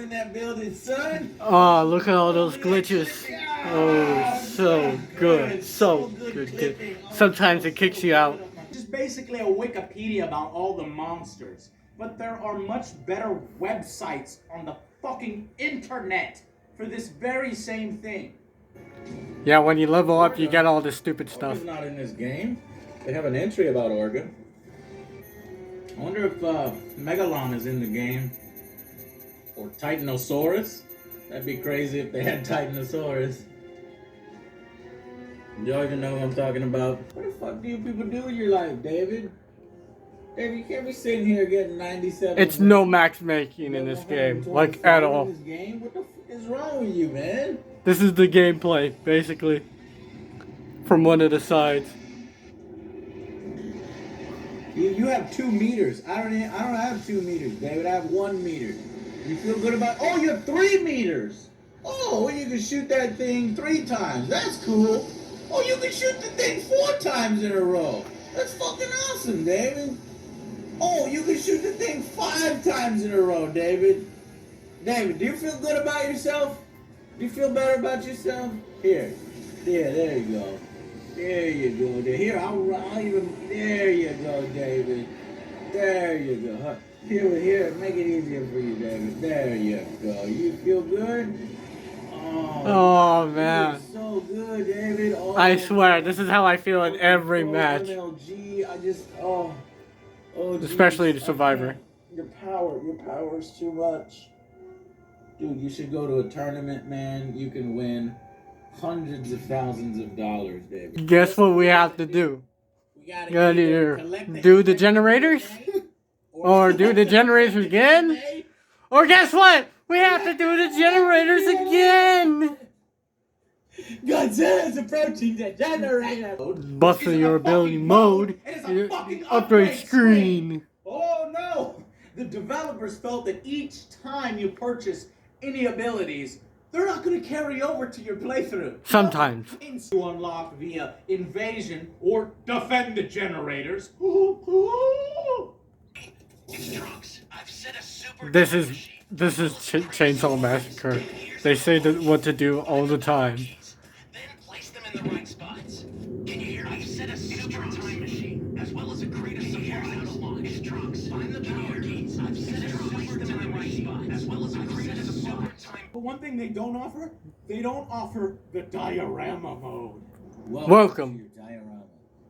in that building, son. Oh, look at all those glitches. Oh, so good. So good. Sometimes it kicks you out. Just basically a Wikipedia about all the monsters. But there are much better websites on the fucking internet for this very same thing. Yeah, when you level up, you get all this stupid stuff. Orga's not in this game. They have an entry about Orga. I wonder if Megalon is in the game. Or Titanosaurus. That'd be crazy if they had Titanosaurus. Y'all even know what I'm talking about? What the fuck do you people do with your life, David? David, you can't be sitting here getting 97. It's no max making in this game, like at all. What the fuck is wrong with you, man? This is the gameplay, basically, from one of the sides. You have 2 meters. I don't have 2 meters, David. I have 1 meter. You feel good about? Oh, you have 3 meters. Oh, well, you can shoot that thing 3 times. That's cool. Oh, you can shoot the thing 4 times in a row. That's fucking awesome, David. Oh, you can shoot the thing 5 times in a row, David. David, do you feel good about yourself? Do you feel better about yourself? Here. Yeah, there you go. There you go. Here, I'll even... There you go, David. There you go. Here, make it easier for you, David. There you go. You feel good? Oh man. So good, David. Oh, I swear, this is how I feel in every match. MLG, I just... Especially the Survivor. Your power is too much. Dude, you should go to a tournament, man. You can win hundreds of thousands of dollars, David. Guess what we have to do? We gotta either do the generators, or do the generators again, or guess what? We have to do the generators again! Godzilla's approaching the generator! Busting your ability mode, your upgrade screen. Oh no! The developers felt that each time you purchase any abilities, they're not going to carry over to your playthrough. Sometimes. To unlock via invasion or defend the generators. This is Chainsaw Massacre. They say that what to do all the time. Then place them in the right spots. Can you hear? I've set a super time machine as well as a crate of supplies out of launch trucks. Find the power gates. I've set a super time machine as well as a crate of super time. But one thing they don't offer the diorama mode. Welcome to your diorama.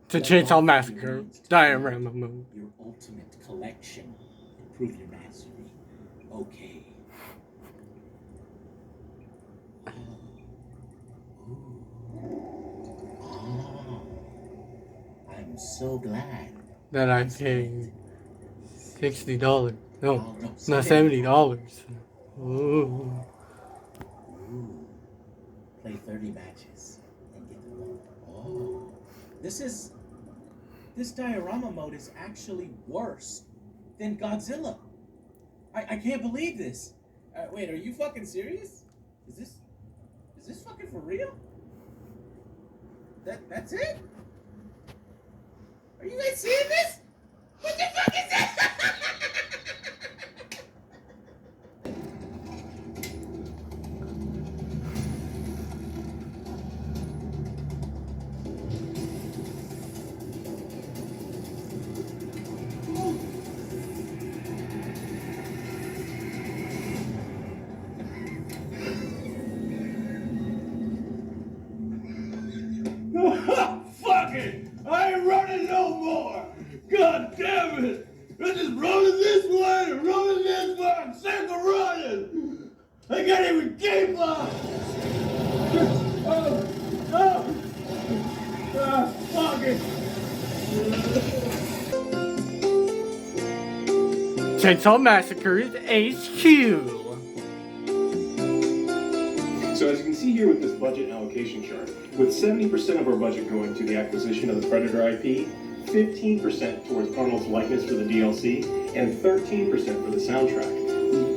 to Chainsaw Massacre diorama mode. Your ultimate collection. Improve your mastery. Okay. I'm so glad That I paid $60. No, not $70. Ooh. Play 30 matches and get the gold. Oh. This diorama mode is actually worse than Godzilla. I can't believe this. Wait, are you fucking serious? Is this fucking for real? That's it? Are you guys seeing this? What the fuck is that? Fuck it! I ain't running no more! God damn it! I'm just running this way and running this way! I'm sick of running! I can't even keep up! Fuck it! Chainsaw Massacre HQ. So as you can see here with this budget allocation chart, with 70% of our budget going to the acquisition of the Predator IP, 15% towards Arnold's likeness for the DLC, and 13% for the soundtrack.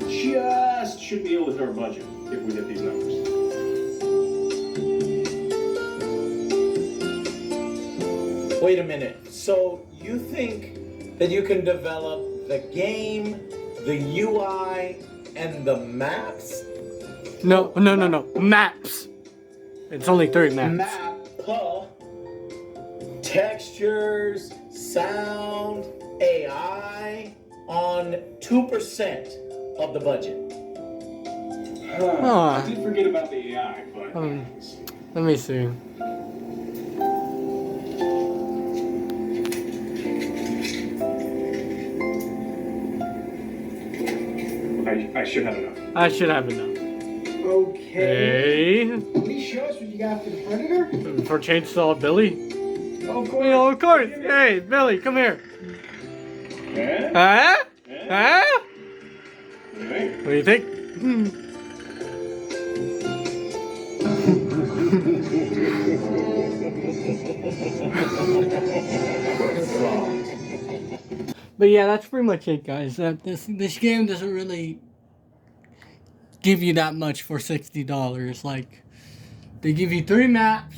We just should be able to hit our budget if we hit these numbers. Wait a minute. So you think that you can develop the game, the UI, And the maps? No. Maps. It's only 3 maps. Map. Textures, sound, AI on 2% of the budget. I did forget about the AI, but... Let me see. I should have enough. I should have enough. Okay. Hey. Please show us what you got for the Predator. For Chainsaw Billy. Of course. Oh, of course. Hey, Billy, come here. Yeah? Huh? Yeah? Huh? Alright. What do you think? But yeah, that's pretty much it, guys. This game doesn't really give you that much for $60. Like, they give you 3 maps,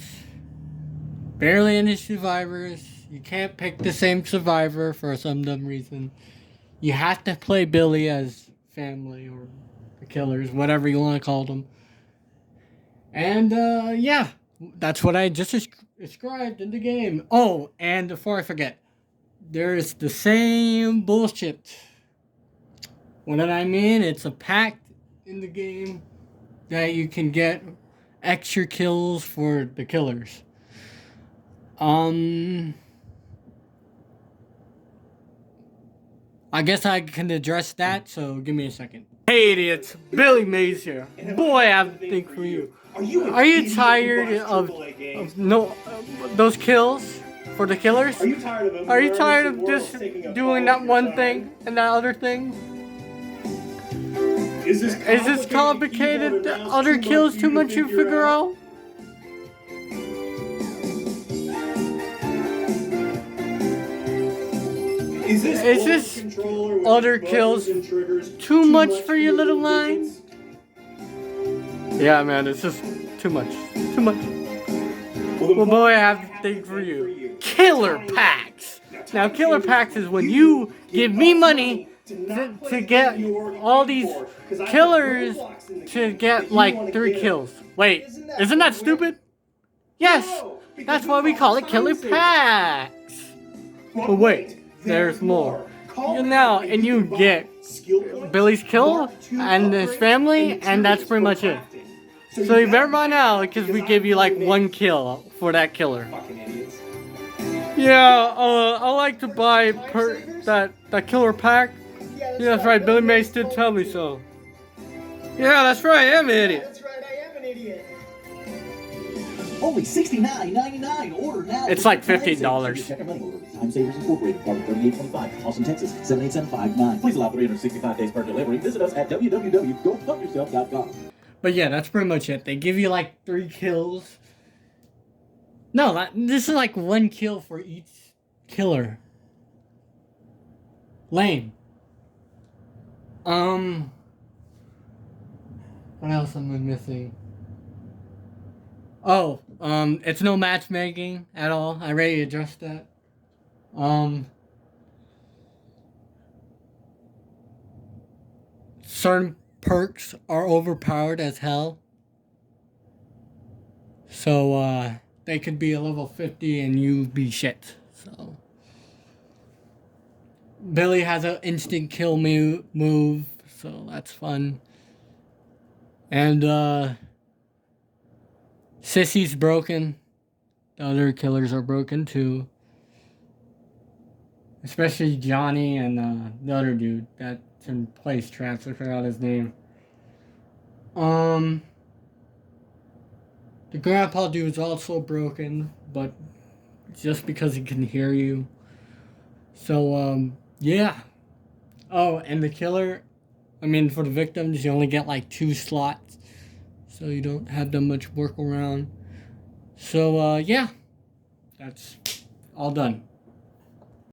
barely any survivors. You can't pick the same survivor for some dumb reason. You have to play Billy as family or the killers, whatever you want to call them. And yeah, that's what I just described in the game. Oh, and before I forget, there's the same bullshit. What did I mean? It's a pack in the game that you can get extra kills for the killers. I guess I can address that, so give me a second. Hey idiots, Billy Mays here. Boy, I have a thing for you. Are you tired of those kills for the killers? Are you tired of them? Are you tired of just doing that one thing and that other thing? Is this complicated? The other kills too much to figure out? Is this other kills too much for your little line? Yeah, man, it's just too much. Too much. Well, boy, I have a thing for you. Killer packs! Now, killer packs is when you give me money to get all these killers to get like 3 kills. Wait, isn't that stupid? Yes, that's why we call it killer packs. But wait, there's more. And you get Billy's kill and his family, and that's pretty much it. So you better buy now, because we give you like 1 kill for that killer. Yeah, I like to buy that killer pack. Yeah, that's right, Billy Mays did tell me so. Yeah, that's right, I am an idiot. That's right, I am an idiot. Only $69.99. Order now. It's like $15. Check your money order. Time Savers Incorporated, Department 3825, Austin, Texas 78759. Please allow 365 days per delivery. Visit us at www.gofuckyourself.com. But yeah, that's pretty much it. They give you like 3 kills. No, this is like 1 kill for each killer. Lame. What else am I missing? Oh, it's no matchmaking at all. I already addressed that. Certain perks are overpowered as hell. So, they could be a level 50 and you be shit. So, Billy has an instant kill move, so that's fun. And, Sissy's broken. The other killers are broken too. Especially Johnny and the other dude that's in place traps. I forgot his name. The grandpa dude's also broken, but just because he can hear you. So, yeah. Oh, and the killer, for the victims, you only get like 2 slots. So you don't have that much work around. So, yeah. That's all done.